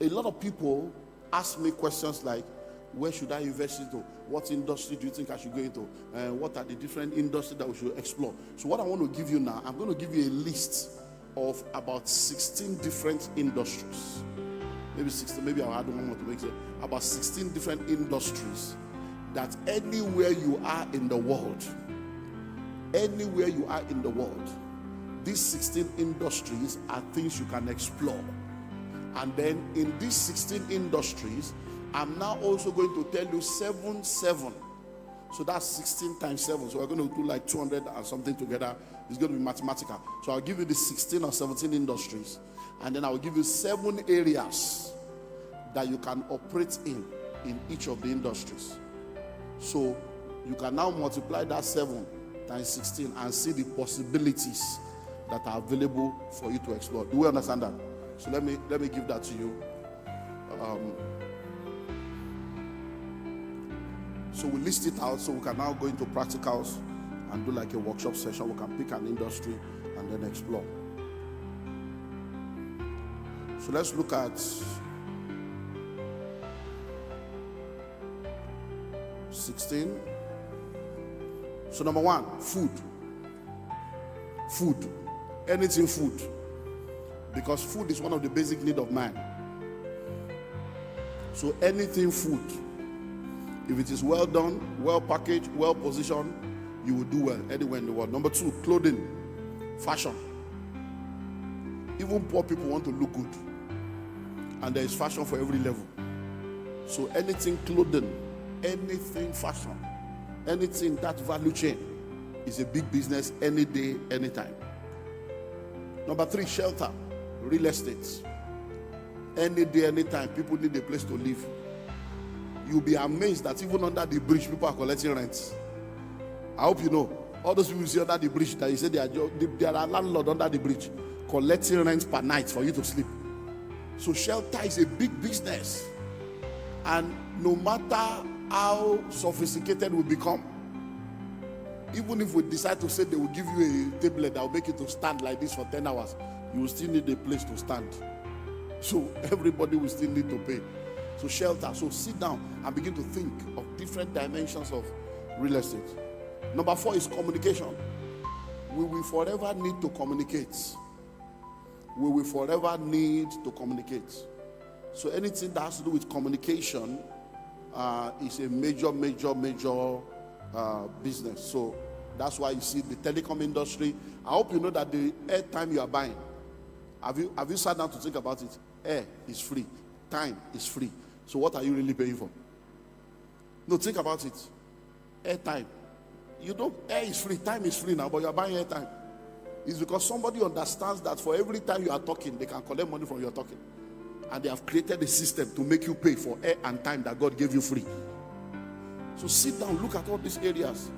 A lot of people ask me questions like, where should I invest into? What industry do you think I should go into? What are the different industries that we should explore? So what I want to give you now, I'm going to give you a list of about 16 different industries. Maybe 16, maybe I'll add one more to make it. About 16 different industries that anywhere you are in the world, these 16 industries are things you can explore. And then in these 16 industries, I'm now also going to tell you 7. So that's 16 times 7. So we're going to do like 200 and something together. It's going to be mathematical. So I'll give you the 16 or 17 industries. And then I'll give you 7 areas that you can operate in each of the industries. So you can now multiply that 7 times 16 and see the possibilities that are available for you to explore. Do we understand that? So let me give that to you. So we list it out so we can now go into practicals and do like a workshop session. We can pick an industry and then explore. So let's look at 16. So number 1, food. Food. Anything food. Because food is one of the basic needs of man. So anything food, if it is well done, well packaged, well positioned, you will do well anywhere in the world. Number 2, clothing, fashion. Even poor people want to look good, and there is fashion for every level. So anything clothing, anything fashion, anything that value chain is a big business any day, anytime. Number 3, shelter, real estate. Any day, anytime, people need a place to live. You'll be amazed that even under the bridge, people are collecting rents. I hope you know. All those people you see under the bridge that you say there are landlords under the bridge collecting rents per night for you to sleep. So shelter is a big business. And no matter how sophisticated we become, even if we decide to say they will give you a tablet that will make you to stand like this for 10 hours, you will still need a place to stand. So everybody will still need to pay. So shelter. So sit down and begin to think of different dimensions of real estate. Number 4 is communication. We will forever need to communicate. We will forever need to communicate. So anything that has to do with communication is a major business. So that's why you see the telecom industry. I hope you know that the airtime you are buying, have you sat down to think about it? Air is free, time is free. So what are you really paying for? No, think about it. Airtime. Air is free, time is free now, but you are buying airtime. It's because somebody understands that for every time you are talking, they can collect money from your talking. And they have created a system to make you pay for air and time that God gave you free. So sit down, look at all these areas.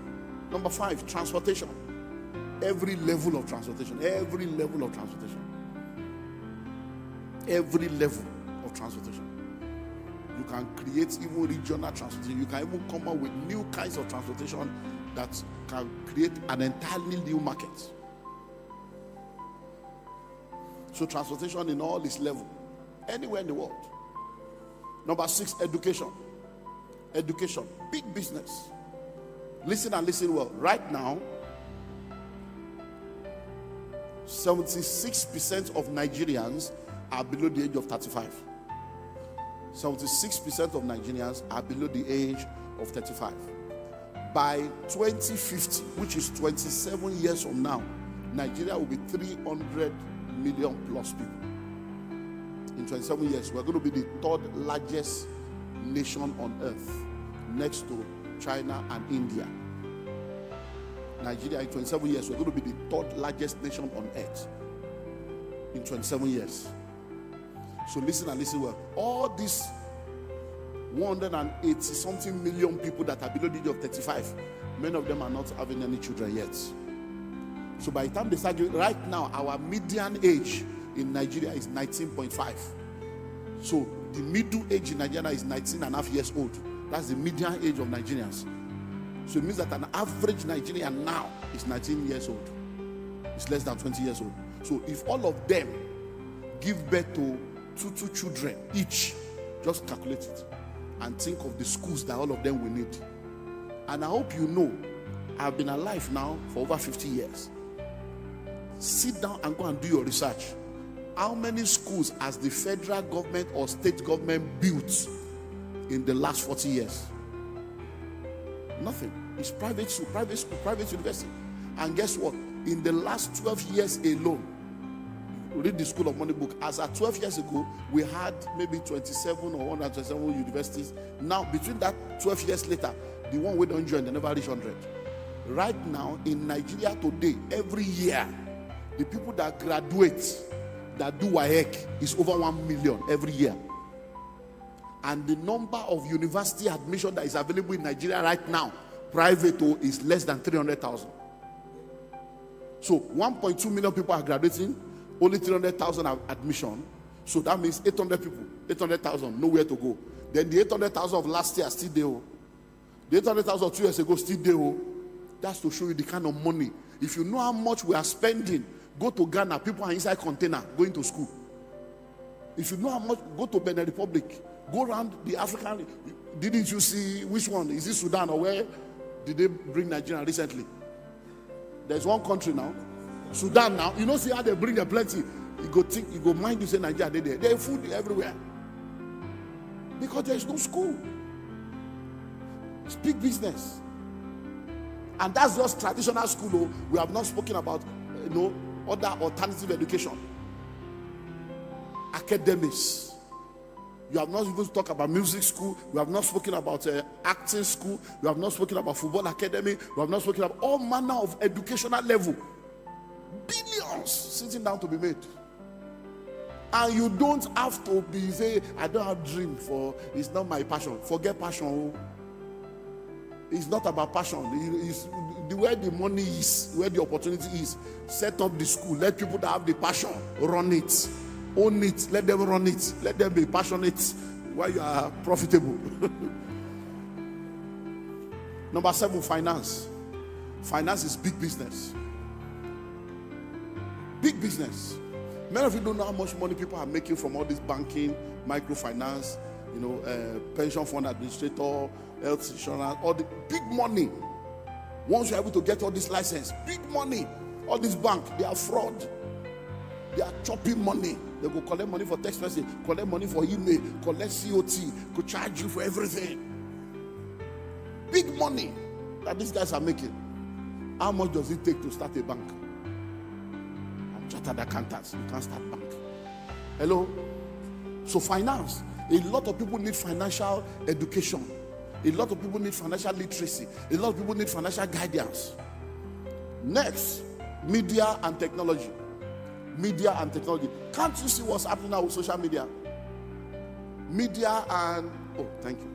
Number 5, transportation. Every level of transportation. Every level of transportation. Every level of transportation. You can create even regional transportation. You can even come up with new kinds of transportation that can create an entirely new market. So transportation in all its level, anywhere in the world. Number 6, education. Education, big business. Listen and listen well. Right now, 76% of Nigerians are below the age of 35. 76% of Nigerians are below the age of 35. By 2050, which is 27 years from now, Nigeria will be 300 million plus people. In 27 years, we're going to be the 3rd largest nation on earth, next to China and India. Nigeria, in 27 years, we're going to be the 3rd largest nation on earth. In 27 years. So listen and listen well. All these 180 something million people that are below the age of 35, many of them are not having any children yet. So by the time they start, right now, our median age in Nigeria is 19.5. So the middle age in Nigeria is 19 and a half years old. That's the median age of Nigerians. So it means that an average Nigerian now is 19 years old. It's less than 20 years old. So if all of them give birth to two children each. Just calculate it and think of the schools that all of them will need. And I hope you know, I've been alive now for over 50 years. Sit down and go and do your research. How many schools has the federal government or state government built in the last 40 years? Nothing. It's private school, private university. And guess what? In the last 12 years alone, read the School of Money book. As at 12 years ago, we had maybe 27 or 127 universities. Now, between that 12 years later, the one we don't join, they never reach 100. Right now, in Nigeria today, every year, the people that graduate, that do WAEC, is over 1 million every year. And the number of university admission that is available in Nigeria right now, private, is less than 300,000. So 1.2 million people are graduating, only 300,000 are admission. So that means 800 people, 800,000, nowhere to go. Then the 800,000 of last year still there. The 800,000 of 2 years ago still there. That's to show you the kind of money. If you know how much we are spending, go to Ghana, people are inside container going to school. If you know how much, go to Benin Republic, go around the African. Didn't you see which one? Is it Sudan or where did they bring Nigeria recently? There's one country now, Sudan now. You know, see how they bring a plenty. You go mind you say Nigeria, they there. There's food everywhere. Because there's no school. It's big business. And that's just traditional school, though. We have not spoken about, other alternative education. Academics. You have not even talked about music school. We have not spoken about acting school. We have not spoken about football academy. We have not spoken about all manner of educational level. Billions sitting down to be made. And you don't have to be say, I don't have dream for, it's not my passion. Forget passion. It's not about passion. It's where the money is, where the opportunity is. Set up the school. Let people that have the passion run it. Own it. Let them run it. Let them be passionate while you are profitable. Number 7, finance. Finance is big business. Big business. Many of you don't know how much money people are making from all this banking, microfinance, pension fund administrator, health insurance, all the big money. Once you're able to get all this license, big money. All this bank, they are fraud. They are chopping money. They go collect money for text message, collect money for email, collect COT, could charge you for everything. Big money that these guys are making. How much does it take to start a bank? I'm chartered accountants. You can't start bank. Hello? So finance. A lot of people need financial education. A lot of people need financial literacy. A lot of people need financial guidance. Next, media and technology. Media and technology. Can't you see what's happening now with social media? Media and... Oh, thank you.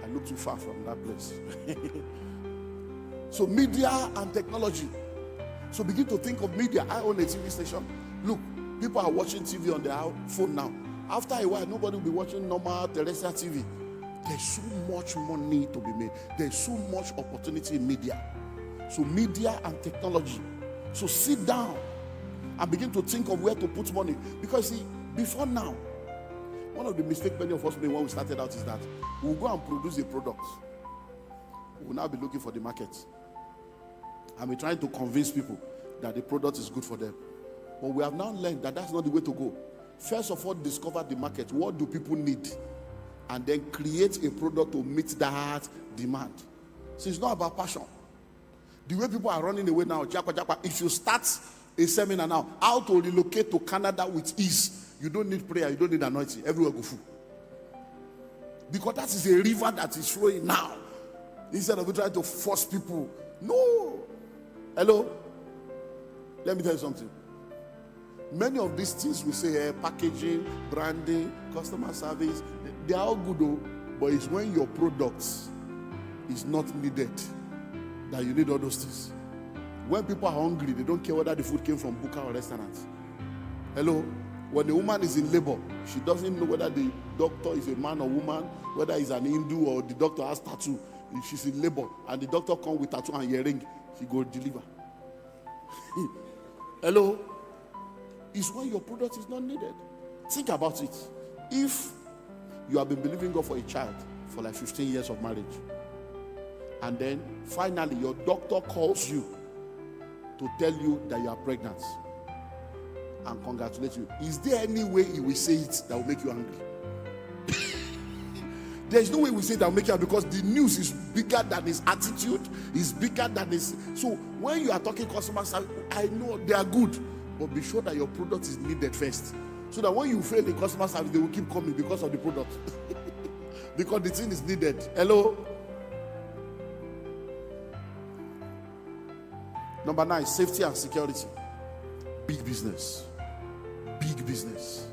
I look too far from that place. So media and technology. So begin to think of media. I own a TV station. Look, people are watching TV on their phone now. After a while, nobody will be watching normal terrestrial TV. There's so much money to be made. There's so much opportunity in media. So media and technology. So sit down and begin to think of where to put money. Because see, before now, one of the mistakes many of us made when we started out is that we'll go and produce a product. We'll now be looking for the market. And we're trying to convince people that the product is good for them. But we have now learned that that's not the way to go. First of all, discover the market. What do people need? And then create a product to meet that demand. So it's not about passion. The way people are running away now, if you start a seminar now, how to relocate to Canada with ease, you don't need prayer, you don't need anointing. Everywhere go full. Because that is a river that is flowing now. Instead of trying to force people. No. Hello? Let me tell you something. Many of these things we say, packaging, branding, customer service, they are all good though, but it's when your products is not needed that you need all those things. When people are hungry, they don't care whether the food came from buka or restaurants. Hello? When the woman is in labor, she doesn't know whether the doctor is a man or woman, whether he's an Hindu or the doctor has tattoo. If she's in labor and the doctor comes with tattoo and earring, she go deliver. Hello? is when your product is not needed. Think about it. If you have been believing God for a child for like 15 years of marriage, and then finally your doctor calls you to tell you that you are pregnant and congratulate you, is there any way he will say it that will make you angry? There's no way we say that will make you angry, because the news is bigger than his attitude, is bigger than his. So when you are talking customer service, I know they are good, but be sure that your product is needed first, so that when you fail in customer service, they will keep coming because of the product. Because the thing is needed. Hello. Number 9, safety and security. Big business. Big business.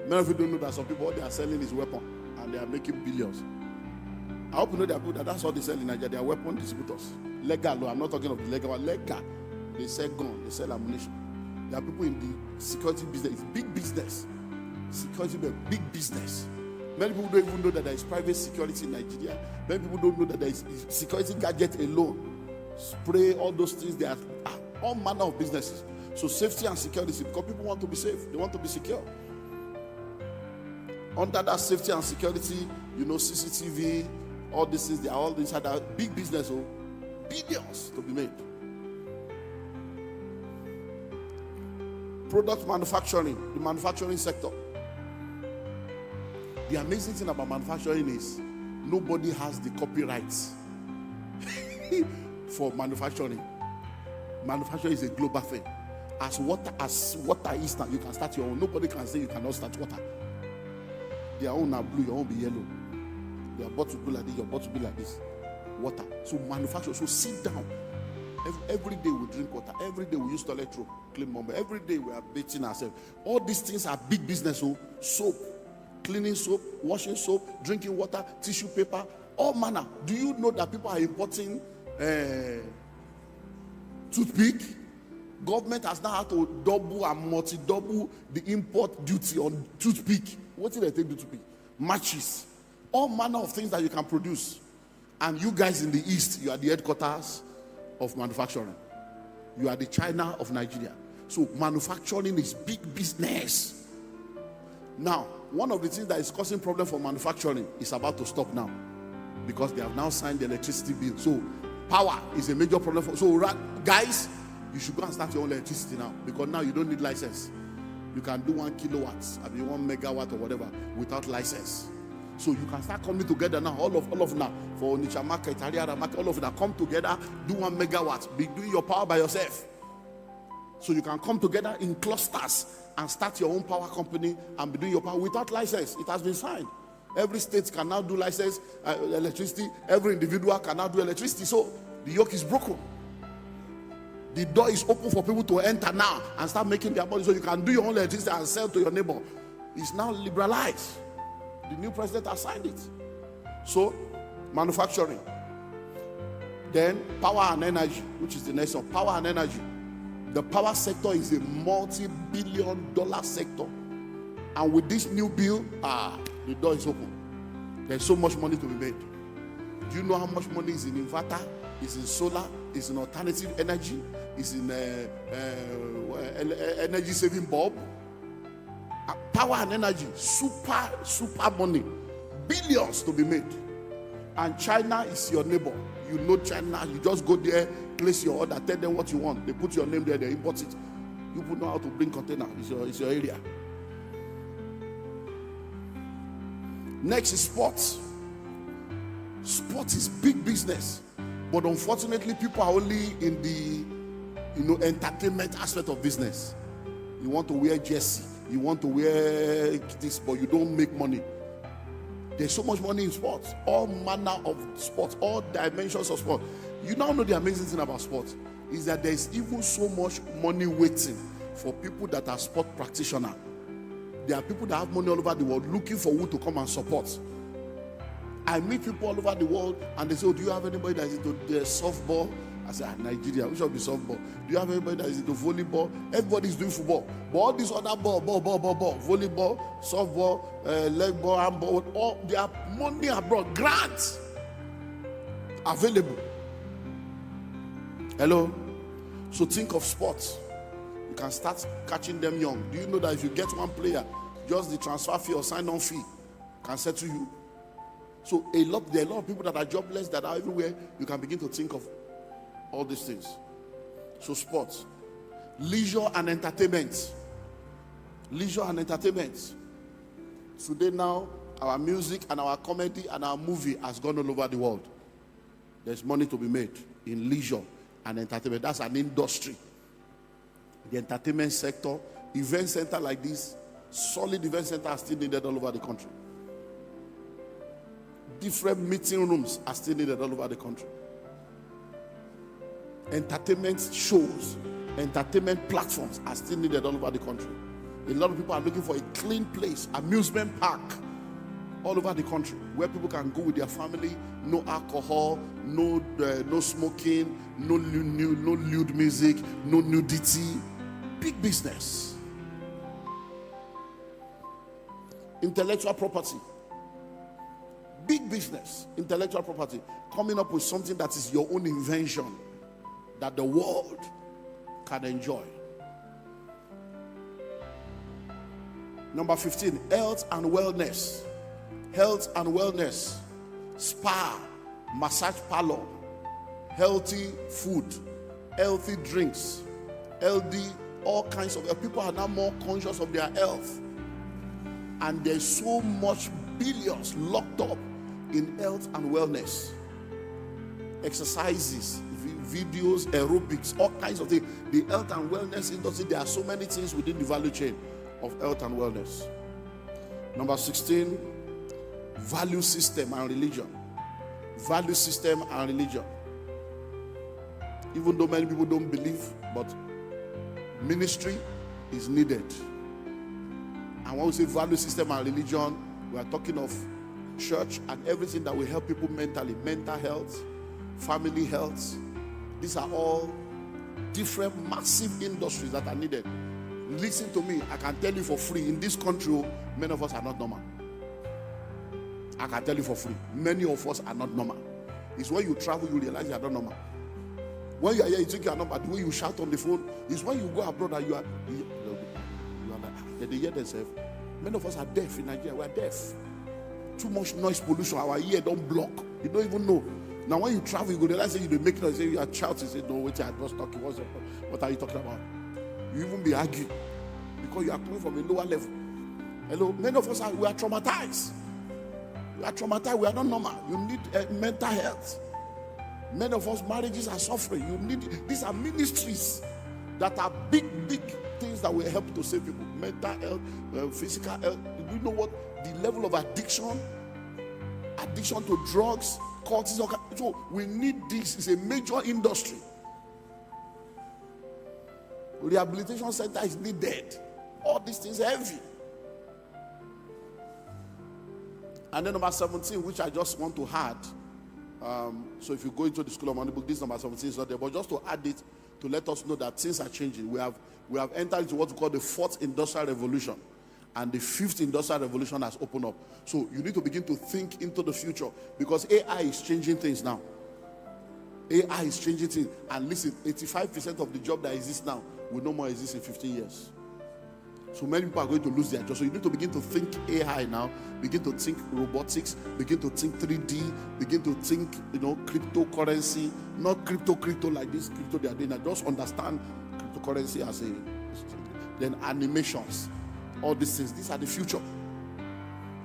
Many of you don't know that some people, what they are selling is weapon, and they are making billions. I hope you know there are people that's what they sell in Nigeria. They are weapon distributors. Legal, I'm not talking of the legal, but legal. They sell gun, they sell ammunition. There are people in the security business. It's big business. Security, big business. Many people don't even know that there is private security in Nigeria. Many people don't know that there is security gadget alone. Spray, all those things. There are all manner of businesses. So safety and security, because people want to be safe. They want to be secure. Under that safety and security, you know, CCTV, all these things, they are all inside that big business. Oh, billions to be made. Product manufacturing, the manufacturing sector. The amazing thing about manufacturing is nobody has the copyrights for manufacturing. Manufacturing is a global thing. As water is now, you can start your own. Nobody can say you cannot start water. Their own are blue, your own be yellow. Your bottle be like this, your bottle be like this. Water. So manufacture. So sit down. Every day we drink water. Every day we use toilet roll, clean mom. Every day we are bathing ourselves. All these things are big business. So soap, cleaning soap, washing soap, drinking water, tissue paper, all manner. Do you know that people are importing toothpick? Government has now had to double and multi-double the import duty on toothpick. What did they take toothpick? Matches. All manner of things that you can produce. And you guys in the East, you are the headquarters of manufacturing. You are the China of Nigeria. So manufacturing is big business. Now, one of the things that is causing problem for manufacturing is about to stop now, because they have now signed the electricity bill. So power is a major problem for. So guys, you should go and start your own electricity now, because now you don't need license. You can do 1 kilowatt, I mean 1 megawatt or whatever without license. So you can start coming together now, all of now, for Onitsha market, Ariara market, all of that, come together, do 1 megawatt, be doing your power by yourself. So you can come together in clusters and start your own power company and be doing your power without license. It has been signed. Every state can now do license electricity. Every individual can now do electricity. So the yoke is broken. The door is open for people to enter now and start making their money. So you can do your own electricity and sell to your neighbor. It's now liberalized. The new president has signed it. So, manufacturing. Then, power and energy, which is the next one. Power and energy. The power sector is a multi-billion-dollar sector. And with this new bill, the door is open. There's so much money to be made. Do you know how much money is in inverter, is in solar, is in alternative energy, is in energy saving bulb? Power and energy, super money, billions to be made. And China is your neighbor. You know China, you just go there, place your order, tell them what you want. They put your name there, they import it. You would know how to bring container. It's your area. Next is sports. Sports is big business, but unfortunately, people are only in the entertainment aspect of business. You want to wear jersey, you want to wear this, but you don't make money. There's so much money in sports, all manner of sports, all dimensions of sport. You now know the amazing thing about sports is that there's even so much money waiting for people that are sport practitioners. There are people that have money all over the world looking for who to come and support. I meet people all over the world and they say, oh, do you have anybody that is into the softball? I say, Nigeria, we should be softball. Do you have anybody that is into volleyball? Everybody's doing football. But all these other ball, volleyball, softball, leg ball, handball, all they are money abroad, grants available. Hello? So think of sports. You can start catching them young. Do you know that if you get one player, just the transfer fee or sign-on fee can settle you? So there are a lot of people that are jobless that are everywhere. You can begin to think of all these things. So sports, leisure and entertainment. Leisure and entertainment. Today now, our music and our comedy and our movie has gone all over the world. There's money to be made in leisure and entertainment. That's an industry. The entertainment sector, event center like this, solid event center are still needed all over the country. Different meeting rooms are still needed all over the country. Entertainment shows, entertainment platforms are still needed all over the country. A lot of people are looking for a clean place, amusement park, all over the country, where people can go with their family. No alcohol, no smoking, no lewd music, no nudity. Big business. Intellectual property. Big business. Intellectual property. Coming up with something that is your own invention that the world can enjoy. Number 15, health and wellness. Health and wellness. Spa, massage parlor, healthy food, healthy drinks, healthy, all kinds of health. People are now more conscious of their health. And there's so much billions locked up in health and wellness. Exercises, videos, aerobics, all kinds of things. The health and wellness industry, there are so many things within the value chain of health and wellness. Number 16, value system and religion. Value system and religion. Even though many people don't believe, but ministry is needed. And when we say value system and religion, we are talking of church and everything that will help people mentally, mental health, family health. These are all different massive industries that are needed. Listen to me, I can tell you for free, in this country, many of us are not normal. I can tell you for free, many of us are not normal. It's when you travel, you realize you are not normal. When you are here, you think you are normal. The way you shout on the phone is when you go abroad and you are like, they hear themselves. Many of us are deaf in Nigeria. We are deaf. Too much noise pollution. Our ear don't block. You don't even know. Now when you travel, you go realize that you make noise. You are shouting. You say, no, wait, I was talking. What are you talking about? You even be arguing because you are coming from a lower level. Hello, many of us we are traumatized. We are traumatized. We are not normal. You need mental health. Many of us marriages are suffering. You need these are ministries that are big things that will help to save people. Mental health, physical health. Do you know what the level of addiction to drugs, cortisol? So we need this. It's a major industry. Rehabilitation center is needed. All these things are heavy. And then number 17, which I just want to add. So if you go into the School of Money book, this number 17 is not there. But just to add it, to let us know that things are changing. We have entered into what we call the 4th industrial revolution. And the 5th industrial revolution has opened up. So you need to begin to think into the future. Because AI is changing things now. AI is changing things. And listen, 85% of the job that exists now will no more exist in 15 years. So many people are going to lose their job. So you need to begin to think AI now. Begin to think robotics. Begin to think 3D. Begin to think, cryptocurrency. Not crypto like this crypto they are doing. Just understand cryptocurrency as a... Then animations. All these things. These are the future.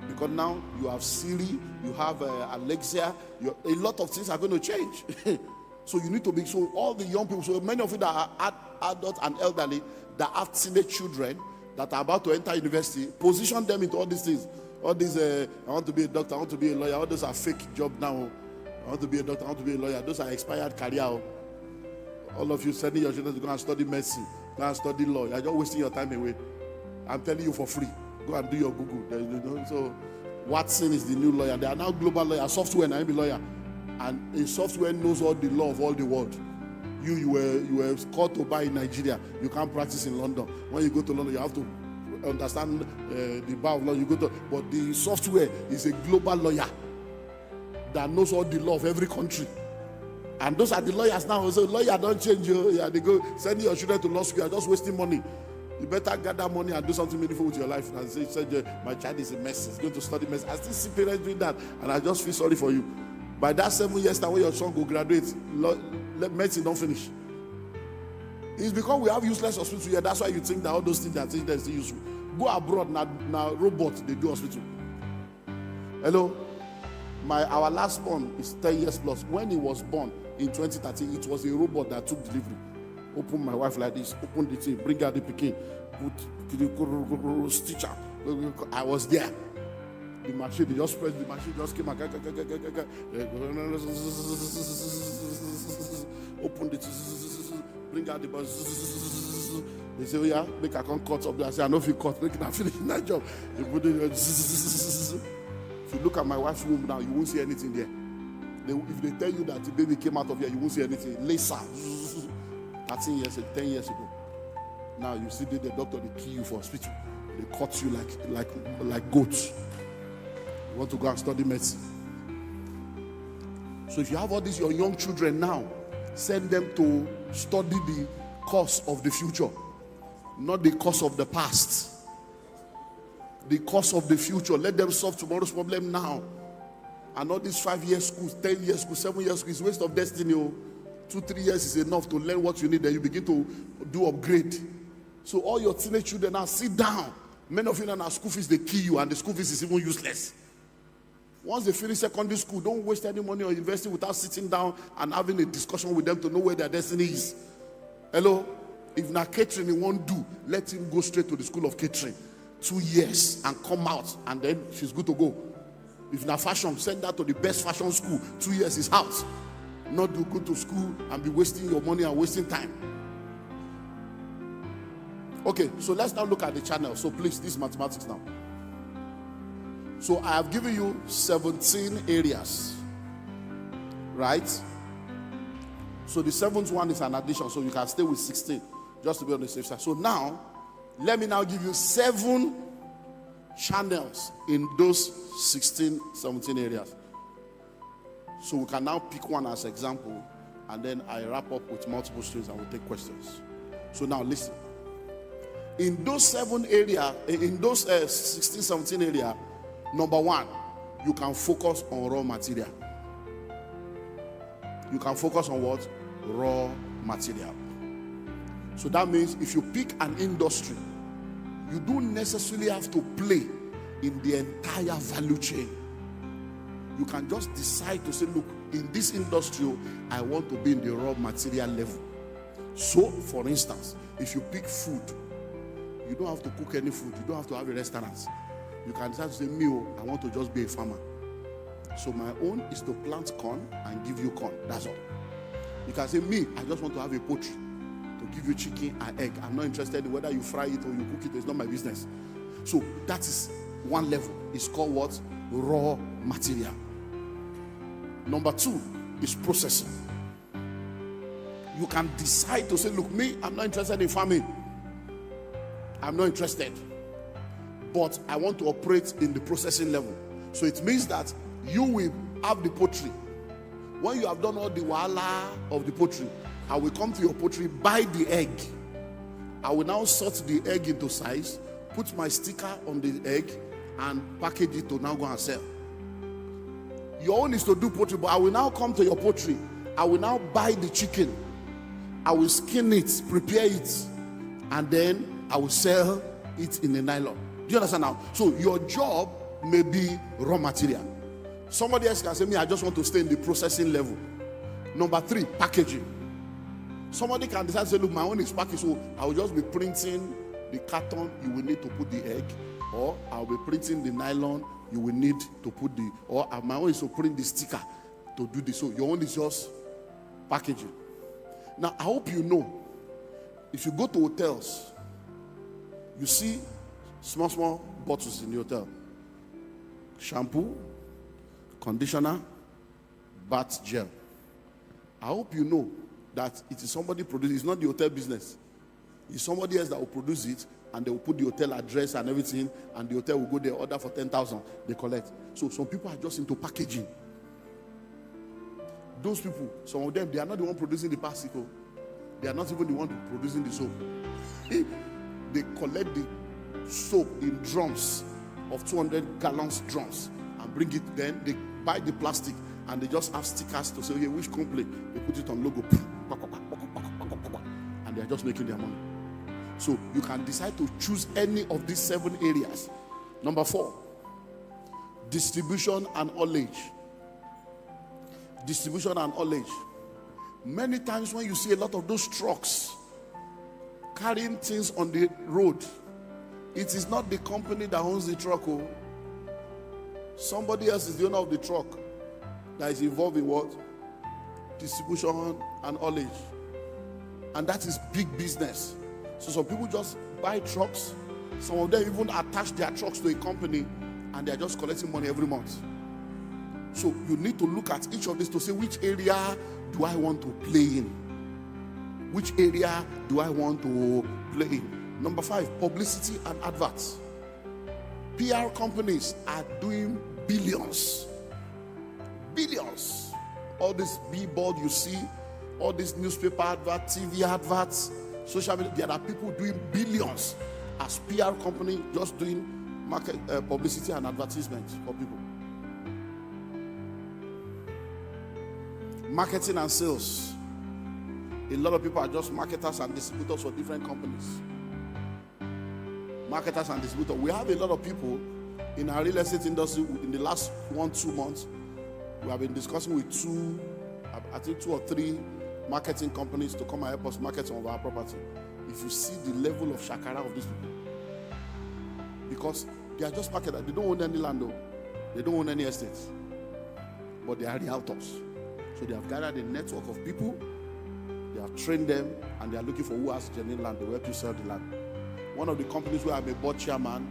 Because now you have Siri. You have Alexa. A lot of things are going to change. So you need to be... So all the young people... So many of you that are adults and elderly that have teenage children that are about to enter university, position them into all these things. All these, I want to be a doctor, I want to be a lawyer. All those are fake jobs now. I want to be a doctor, I want to be a lawyer. Those are expired career. All of you sending your children to go and study medicine, go and study law. You're just wasting your time away. I'm telling you for free. Go and do your Google. So Watson is the new lawyer. They are now global lawyer. Software and I'm a lawyer. And a software knows all the law of all the world. You were called to buy in Nigeria. You can't practice in London. When you go to London, you have to understand the bar of law. But the software is a global lawyer that knows all the law of every country. And those are the lawyers now. So lawyer don't change you. Yeah, they go send your children to law school. You're just wasting money. You better gather money and do something meaningful with your life. And say, my child is a mess. He's going to study mess. I still see parents doing that, and I just feel sorry for you. By that 7 years time when your son go graduate, let medicine don't finish. It's because we have useless hospitals here. That's why you think that all those things that are still useful. Go abroad now. Robot they do hospital. Hello, our last born is 10 years plus. When he was born in 2013, it was a robot that took delivery. Open my wife like this. Open the thing. Bring out the pikin. Put stitcher. I was there. The machine, they just pressed the machine, just came and open it, bring out the bus. They say, oh yeah, make a cut up there. I say, I know if you cut, make it finish that job. They put it, if you look at my wife's room now, you won't see anything there. If they tell you that the baby came out of here, you won't see anything. Laser, 10 years ago. Now you see the doctor, they kill you for hospital. They cut you like goats. You want to go and study medicine. So if you have all these your young children now, send them to study the course of the future, not the course of the past. The course of the future. Let them solve tomorrow's problem now. And all these 5 year schools, 10 year schools, 7 year schools, waste of destiny. 2-3 years is enough to learn what you need. Then you begin to do upgrade. So all your teenage children now sit down. Many of you now school fees they kill you, and the school fees is even useless. Once they finish secondary school, don't waste any money on university without sitting down and having a discussion with them to know where their destiny is. Hello? If na catering he won't do, let him go straight to the school of catering. 2 years and come out, and then she's good to go. If na fashion, send her to the best fashion school. 2 years is out. Not to go to school and be wasting your money and wasting time. Okay, so let's now look at the channel. So please, this is mathematics now. So I have given you 17 areas, right? So the seventh one is an addition, so you can stay with 16 just to be on the safe side. So now, let me now give you 7 channels in those 16, 17 areas. So we can now pick one as example, and then I wrap up with multiple streams and we'll take questions. So now listen. In those 7 areas, in those 16, 17 areas, number 1, you can focus on raw material. You can focus on what? Raw material. So that means if you pick an industry, you don't necessarily have to play in the entire value chain. You can just decide to say, look, in this industry, I want to be in the raw material level. So, for instance, if you pick food, you don't have to cook any food. You don't have to have a restaurant. You can decide to say, me, I want to just be a farmer. So my own is to plant corn and give you corn. That's all. You can say, me, I just want to have a poultry to give you chicken and egg. I'm not interested in whether you fry it or you cook it. It's not my business. So that is one level. It's called what? Raw material. Number 2 is processing. You can decide to say, look, me, I'm not interested in farming. I'm not interested. But I want to operate in the processing level. So it means that you will have the poultry. When you have done all the wahala of the poultry, I will come to your poultry, buy the egg. I will now sort the egg into size, put my sticker on the egg, and package it to now go and sell. Your own is to do poultry, but I will now come to your poultry. I will now buy the chicken. I will skin it, prepare it, and then I will sell it in a nylon. Do you understand now? So your job may be raw material. Somebody else can say, me, I just want to stay in the processing level. Number 3, packaging. Somebody can decide to say, look, my own is packaging, so I will just be printing the carton you will need to put the egg, or I'll be printing the nylon you will need to put the, or my own is to print the sticker to do this. So your own is just packaging. Now, I hope you know, if you go to hotels, you see small bottles in the hotel. Shampoo, conditioner, bath gel. I hope you know that it is somebody producing. It's not the hotel business. It's somebody else that will produce it, and they will put the hotel address and everything, and the hotel will go there, order for 10,000, they collect. So some people are just into packaging. those people, some of them, they are not the one producing the pasico. They are not even the one producing the soap. They collect the soap in drums of 200 gallons drums and bring it. Then they buy the plastic and they just have stickers to say, okay, which company. They put it on logo, and they are just making their money. So you can decide to choose any of these 7 areas. Number 4, distribution and haulage. Distribution and haulage. Many times when you see a lot of those trucks carrying things on the road, it is not the company that owns the truck. Oh. Somebody else is the owner of the truck that is involved in what? Distribution and haulage. And that is big business. So some people just buy trucks. Some of them even attach their trucks to a company and they are just collecting money every month. So you need to look at each of these to say, which area do I want to play in? Which area do I want to play in? Number 5, publicity and adverts. PR companies are doing billions. Billions. All this billboard you see, all these newspaper adverts, TV adverts, social media, there are people doing billions as PR company just doing market publicity and advertisement for people. Marketing and sales. A lot of people are just marketers and distributors for different companies. Marketers and distributors. We have a lot of people in our real estate industry. In the last 1-2 months, we have been discussing with 2 or 3 marketing companies to come and help us market some of our property. If you see the level of shakara of these people, because they are just marketers. They don't own any land, though. They don't own any estates, but they are realtors. So they have gathered a network of people, they have trained them, and they are looking for who has genuine land. They will help you sell the land. One of the companies where I'm a board chairman,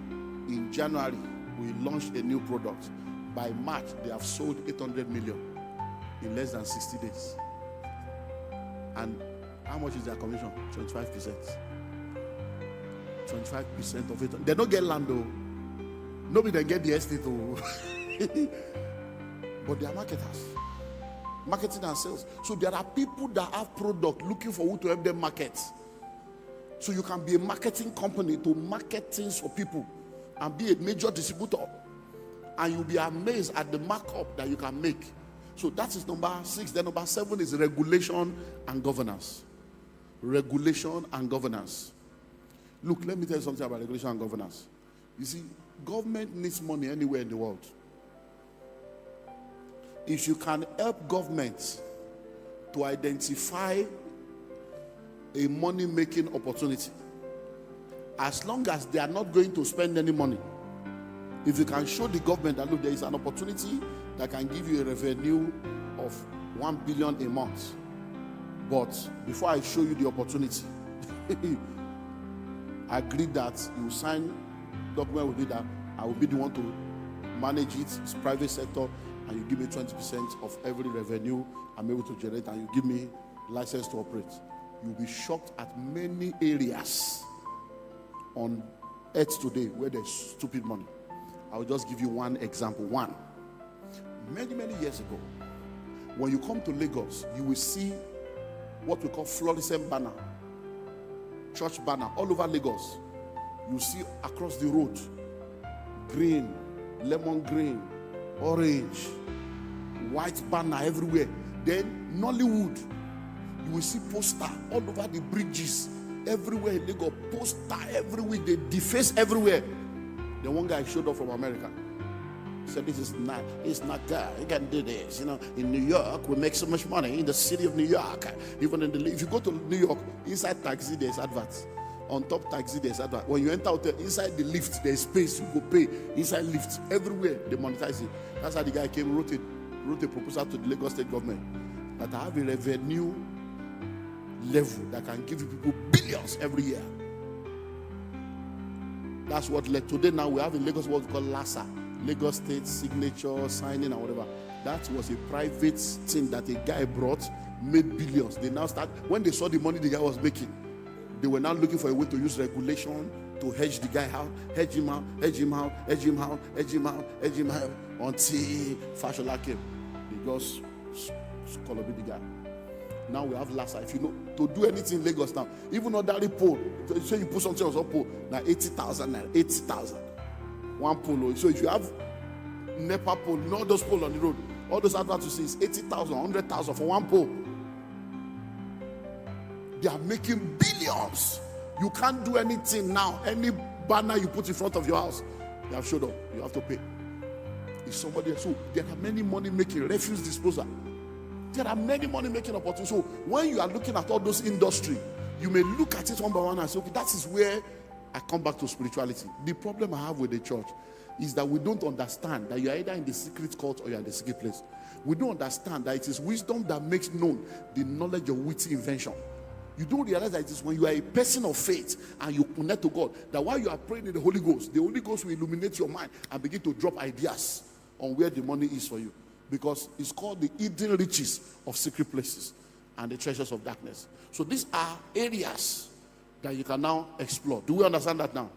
in January, we launched a new product. By March, they have sold 800 million in less than 60 days. And how much is their commission? 25%. 25% of it. They don't get land, though. Nobody then get the estate, though. But they are marketers. Marketing and sales. So there are people that have product looking for who to help them market. So you can be a marketing company to market things for people and be a major distributor. And you'll be amazed at the markup that you can make. So that is number 6. Then number 7 is regulation and governance. Regulation and governance. Look, let me tell you something about regulation and governance. You see, government needs money anywhere in the world. If you can help government to identify a money-making opportunity, as long as they are not going to spend any money, if you can show the government that, look, there is an opportunity that can give you a revenue of 1 billion a month, but before I show you the opportunity, I agree that you sign document with me that I will be the one to manage it. It's private sector, and you give me 20% of every revenue I'm able to generate, and you give me license to operate. You'll be shocked at many areas on earth today where there's stupid money. I'll just give you one example. Many years ago, when you come to Lagos, you will see what we call fluorescent banner, church banner all over Lagos. You see across the road, green, lemon green, orange, white banner everywhere. Then Nollywood, you will see poster all over the bridges everywhere in Lagos, poster everywhere, they deface everywhere. Then one guy showed up from America. He said, this is not, it's not good. You can do this. You know, in New York, we make so much money. In the city of New York, even if you go to New York, inside taxi, there's adverts. On top taxi, there's adverts. When you enter out there, inside the lift, there's space. You go pay. Inside lifts, everywhere, they monetize it. That's how the guy came, wrote a proposal to the Lagos state government that I have a revenue level that can give you people billions every year. That's what led. Today now we have in Lagos what we call LASA, Lagos State Signature Signing and whatever. That was a private thing that a guy brought, made billions. They now start, when they saw the money the guy was making, they were now looking for a way to use regulation to hedge the guy out, hedge him out, until Fashola came. They just Kolobi the guy. Now we have Lassa. If you know to do anything in Lagos now, even ordinary pole, so you put something on some pole, now 80,000 naira, 80,000. One pole. So if you have NEPA pole, not those pole on the road, all those adverts you see is 80,000, 100,000 for one pole. They are making billions. You can't do anything now. Any banner you put in front of your house, they have showed up. You have to pay. It's somebody else. So there are many money making refuse disposal. There are many money making opportunities. So when you are looking at all those industry, you may look at it one by one and say, okay, that is where I come back to spirituality. The problem I have with the church is that we don't understand that you are either in the secret court or you are in the secret place. We don't understand that it is wisdom that makes known the knowledge of witty invention. You don't realize that it is when you are a person of faith and you connect to God, that while you are praying in the Holy Ghost will illuminate your mind and begin to drop ideas on where the money is for you. Because it's called the hidden riches of secret places and the treasures of darkness. So these are areas that you can now explore. Do we understand that now?